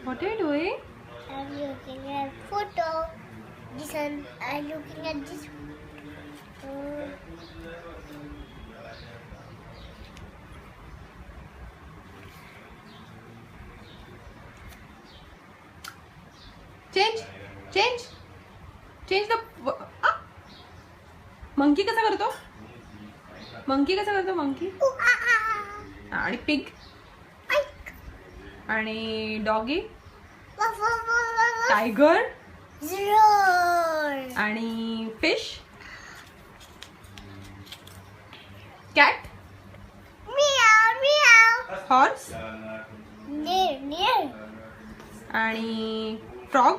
What are you doing? I'm looking at photo. This one, I'm looking at this. Change the monkey कसा करतो? Monkey कसा करतो? Monkey आणि pig आणि doggy, tiger आणि fish, cat, horse आणि frog